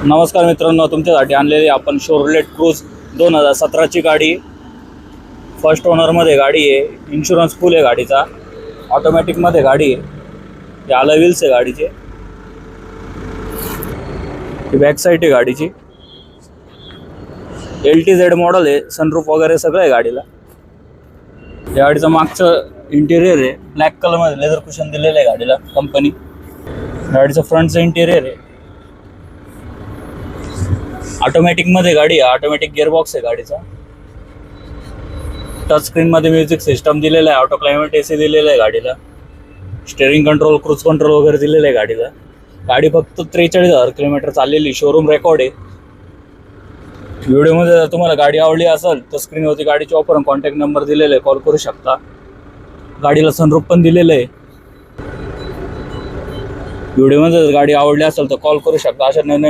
नमस्कार मित्रांनो, तुमच्यासाठी आणलेली आपण शोरलेट क्रूज 2017ची गाडी. फर्स्ट ओनरमध्ये गाडी आहे. इन्शुरन्स फुल आहे गाडीचा. ऑटोमॅटिकमध्ये गाडी आहे. हे अलॉय व्हील्स आहे गाडीचे. ही बॅक साईड आहे गाडीची. LTZ मॉडेल आहे. सनरूफ वगैरे सगळं आहे गाडीला. या गाडीचं मागचं इंटिरियर आहे. ब्लॅक कलरमध्ये लेदर कुशन दिलेलं आहे गाडीला कंपनी. गाडीचं फ्रंटचं इंटिरियर आहे. ऑटोमॅटिकमध्ये गाडी आहे. ऑटोमॅटिक गिअरबॉक्स आहे गाडीचा. टच स्क्रीनमध्ये म्युझिक सिस्टम दिलेलं आहे. ऑटो क्लायमेट AC दिलेलं आहे गाडीला. स्टेअरिंग कंट्रोल, क्रूज कंट्रोल वगैरे दिलेलं आहे गाडीला. गाडी फक्त 43,000 किलोमीटर चाललेली. शोरूम रेकॉर्ड आहे. व्हिडिओमध्ये जर तुम्हाला गाडी आवडली असेल तर स्क्रीनवरती गाडीची ऑफर आणि कॉन्टॅक्ट नंबर दिलेला आहे, कॉल करू शकता. गाडीला सनरूफ पण दिलेलं आहे. व्हिडिओमध्ये जर गाडी आवडली असेल तर कॉल करू शकता. अशा नवीन